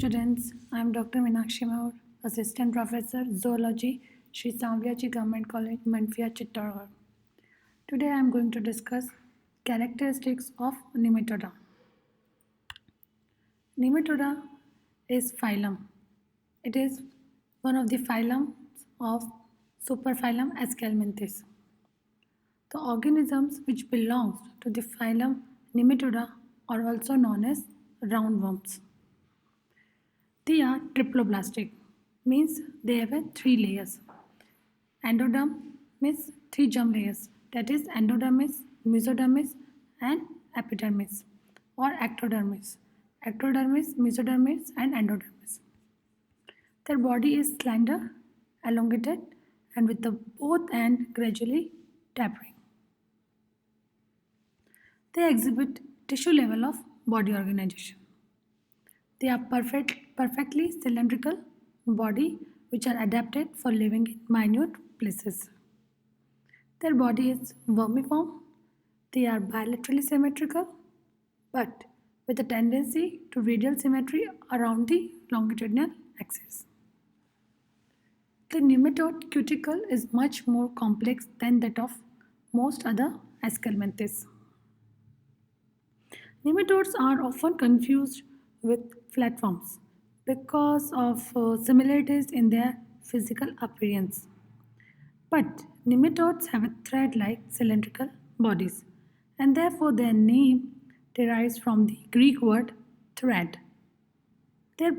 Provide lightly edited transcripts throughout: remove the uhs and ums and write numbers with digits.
students. I am Dr. Meenakshi Maur, Assistant Professor, Zoology, Sri Samvyaji Government College, Manfia, Chittorgarh. Today I am going to discuss characteristics of Nematoda. Nematoda is phylum. It is one of the phylums of superphylum Aschelminthes. The organisms which belong to the phylum Nematoda are also known as roundworms. They are triploblastic, means they have three layers. Endoderm means three germ layers, that is endodermis, mesodermis, and epidermis, or ectodermis. Ectodermis, mesodermis, and endodermis. Their body is slender, elongated, and with the both ends gradually tapering. They exhibit tissue level of body organization. They are perfectly cylindrical body which are adapted for living in minute places. Their body is vermiform. They are bilaterally symmetrical but with a tendency to radial symmetry around the longitudinal axis. The nematode cuticle is much more complex than that of most other Aschelminthes. Nematodes are often confused with flatworms because of similarities in their physical appearance. But nematodes have a thread-like cylindrical bodies, and therefore their name derives from the Greek word thread. Their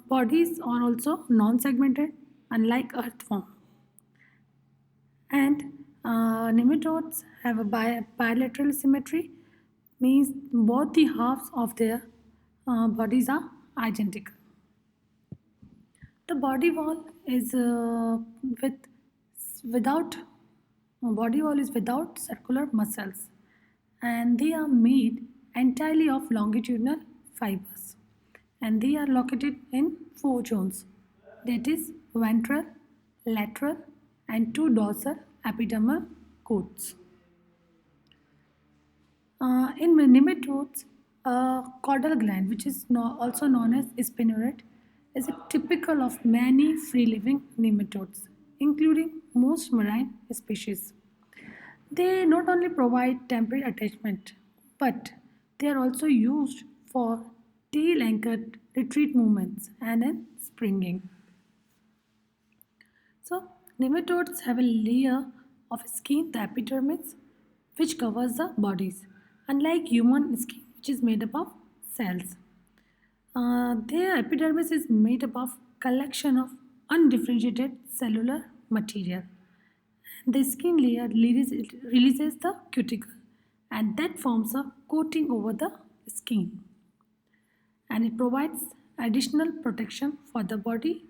bodies are also non-segmented, unlike earthworm. And nematodes have a bilateral symmetry, means both the halves of their bodies are identical. The body wall is with without body wall is without circular muscles, and they are made entirely of longitudinal fibers, and they are located in four zones, that is ventral, lateral, and two dorsal epidermal coats. In nematodes, caudal gland, which is also known as spinneret, is a typical of many free-living nematodes, including most marine species. They not only provide temporary attachment, but they are also used for tail-anchored retreat movements and in springing. So, nematodes have a layer of skin, the epidermis, which covers the bodies, unlike human skin, which is made up of cells. Their epidermis is made up of collection of undifferentiated cellular material. The skin layer releases the cuticle, and that forms a coating over the skin, and it provides additional protection for the body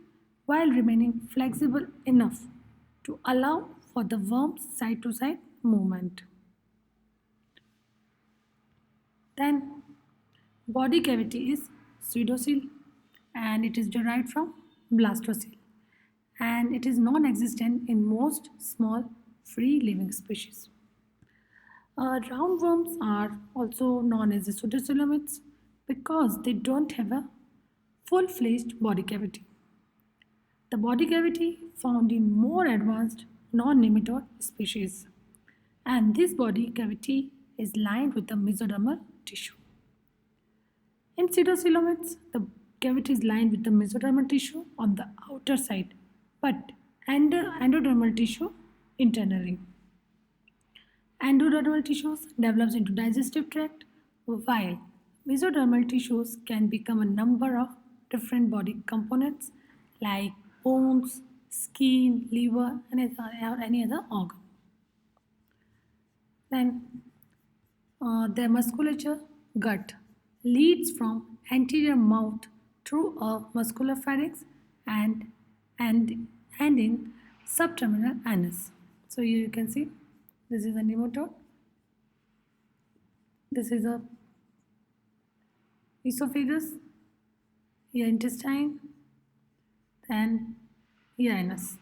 while remaining flexible enough to allow for the worm's side to side movement. Then, body cavity is pseudocele, and it is derived from blastocele, and it is non existent in most small free living species. Roundworms are also known as the pseudocoelomates because they don't have a full fleshed body cavity. The body cavity found in more advanced non-nematode species, and this body cavity is lined with the mesodermal tissue. In pseudocoelomates, the cavity is lined with the mesodermal tissue on the outer side, but endodermal tissue internally. Endodermal tissues develops into digestive tract, while mesodermal tissues can become a number of different body components like bones, skin, liver, and or any other organ. Then their musculature, gut, leads from anterior mouth through a muscular pharynx and and in subterminal anus. So here you can see this is a nematode. This is a esophagus, here intestine, and here anus.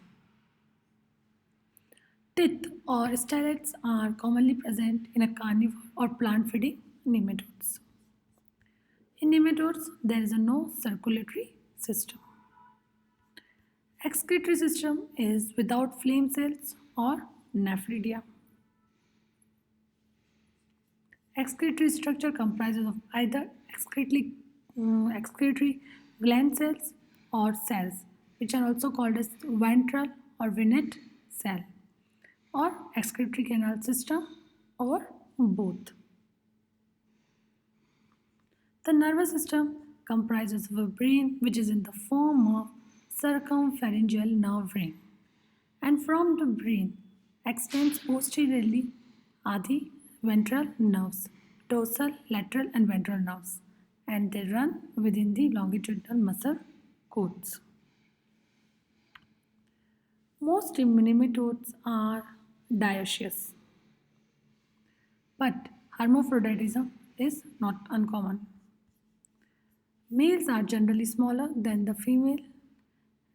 Teeth or stylettes are commonly present in a carnivore or plant-feeding nematodes. In nematodes, there is no circulatory system. Excretory system is without flame cells or nephridia. Excretory structure comprises of either excretory gland cells or cells, which are also called as ventral or Vinette cell, or excretory canal system, or both. The nervous system comprises of a brain which is in the form of circumpharyngeal nerve ring, and from the brain extends posteriorly are the ventral nerves, dorsal, lateral, and ventral nerves, and they run within the longitudinal muscle coats. Most nematodes are dioecious, but hermaphroditism is not uncommon. Males are generally smaller than the female,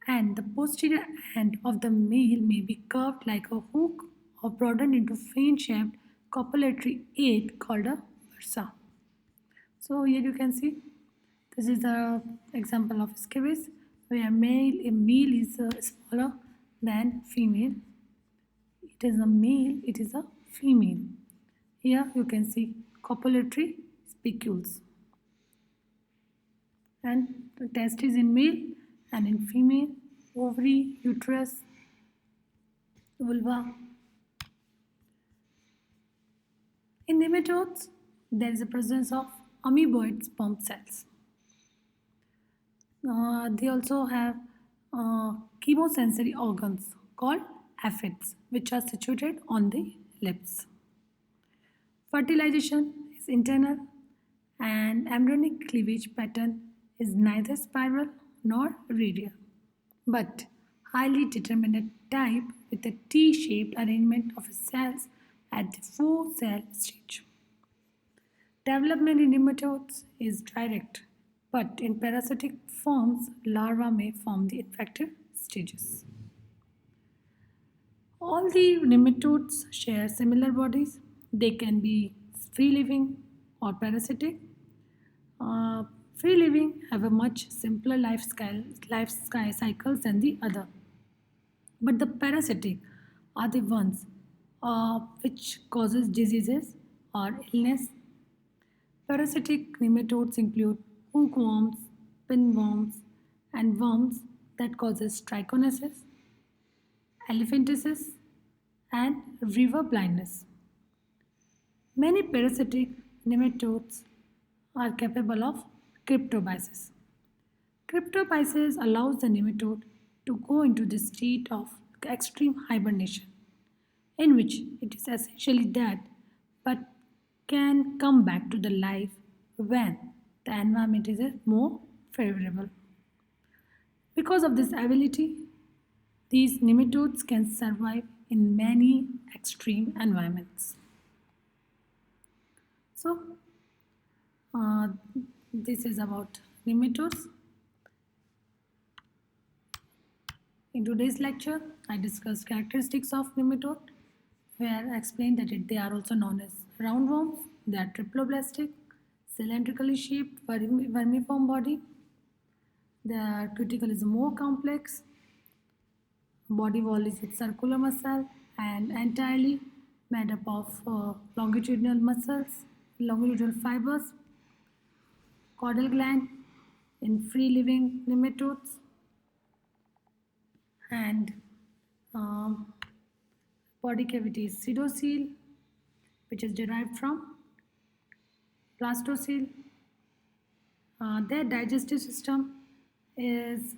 and the posterior end of the male may be curved like a hook or broadened into fan-shaped copulatory aid called a bursa. So here you can see this is the example of scabies where a male is smaller than female. It is a male, it is a female. Here you can see copulatory spicules, and the testes in male and in female, ovary, uterus, vulva. In nematodes, there is a presence of amoeboid sperm cells. They also have chemosensory organs called aphids, which are situated on the lips. Fertilization is internal, and embryonic cleavage pattern is neither spiral nor radial, but highly determinate type with a T-shaped arrangement of cells at the four-cell stage. Development in nematodes is direct, but in parasitic forms, larvae may form the infective stages. All the nematodes share similar bodies. They can be free living or parasitic. Uh, Free living have a much simpler life cycles than the other. But the parasitic are the ones which causes diseases or illness. Parasitic nematodes include hookworms, pinworms, and worms that causes trichoniasis, elephantiasis, and river blindness. Many parasitic nematodes are capable of cryptobiosis. Cryptobiosis allows the nematode to go into the state of extreme hibernation, in which it is essentially dead but can come back to the life when the environment is more favorable. Because of this ability, these nematodes can survive in many extreme environments. So, uh, this is about nematodes. In today's lecture, I discussed characteristics of nematode, where I explained that they are also known as roundworms. They are triploblastic, cylindrically shaped vermiform body. Their cuticle is more complex. Body wall is with circular muscle and entirely made up of longitudinal muscles, longitudinal fibers, caudal gland in free living nematodes, and um, body cavity is pseudocele, which is derived from plastocele. Their digestive system is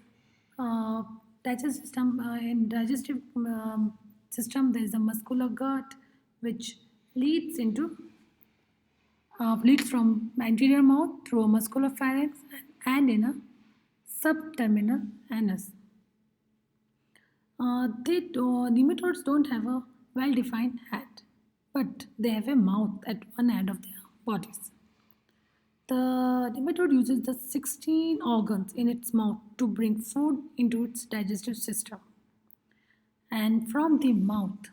digestive system in digestive system there is a muscular gut which leads into leads from anterior mouth through a muscular pharynx and in a subterminal anus. Nematodes don't have a well-defined head, but they have a mouth at one end of their bodies. The nematode uses the 16 organs in its mouth to bring food into its digestive system. And from the mouth,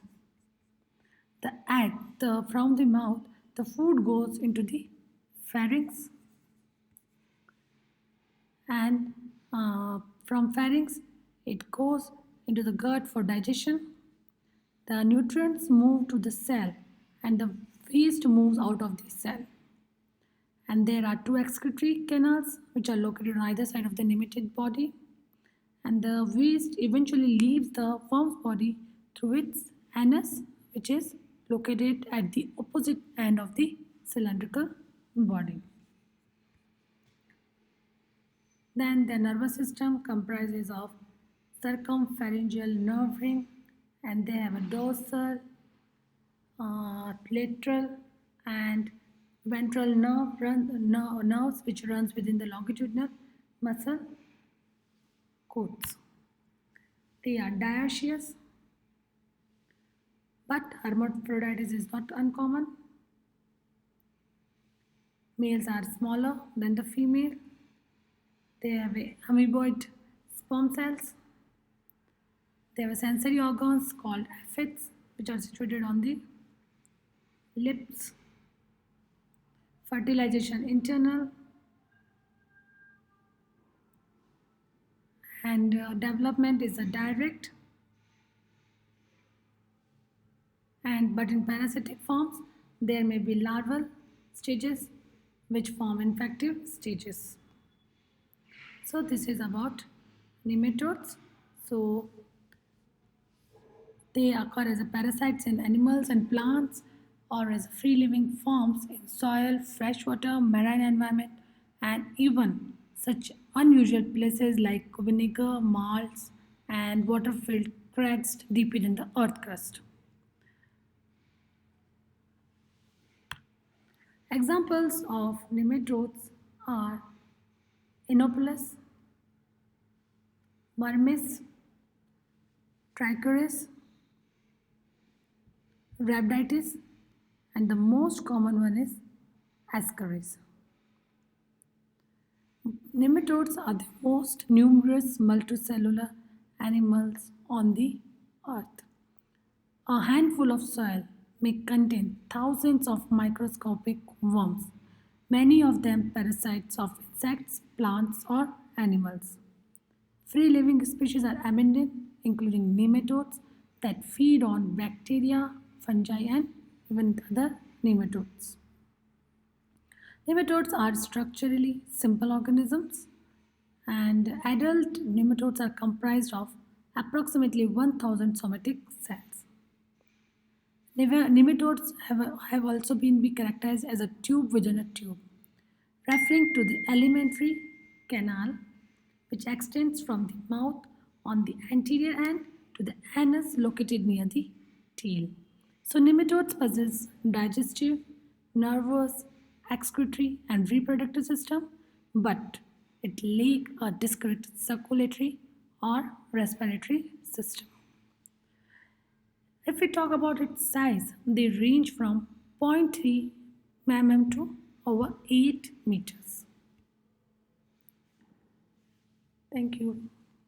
from the mouth, the food goes into the pharynx and From pharynx, it goes into the gut for digestion. The nutrients move to the cell and the waste moves out of the cell. And there are two excretory canals which are located on either side of the nematode body. And the waste eventually leaves the worm's body through its anus, which is located at the opposite end of the cylindrical body. Then the nervous system comprises of circumpharyngeal nerve ring, and they have a dorsal, lateral, and ventral nerves which runs within the longitudinal muscle coats. They are dioecious, but hermaphrodites is not uncommon. Males are smaller than the female. They have a amoeboid sperm cells. They have sensory organs called aphids, which are situated on the lips. Fertilization internal, and development is a direct. And but in parasitic forms, there may be larval stages which form infective stages. So this is about nematodes. So they occur as a parasites in animals and plants, or as free living forms in soil, freshwater, marine environment, and even such unusual places like vinegar, malts, and water-filled cracks deep in the earth crust. Examples of nematodes are Inopolis, Myrmis, Trichoris, Rhabditis, and the most common one is Ascaris. Nematodes are the most numerous multicellular animals on the earth. A handful of soil may contain thousands of microscopic worms, many of them parasites of insects, plants, or animals. Free living species are abundant, including nematodes that feed on bacteria, fungi, and even other nematodes. Nematodes are structurally simple organisms, and adult nematodes are comprised of approximately 1,000 somatic cells. Nematodes have also been characterized as a tube within a tube, referring to the alimentary canal which extends from the mouth on the anterior end to the anus located near the tail. So nematodes possess digestive, nervous, excretory, and reproductive system, but it lack a discrete circulatory or respiratory system. If we talk about its size, they range from 0.3 mm to over 8 meters. Thank you.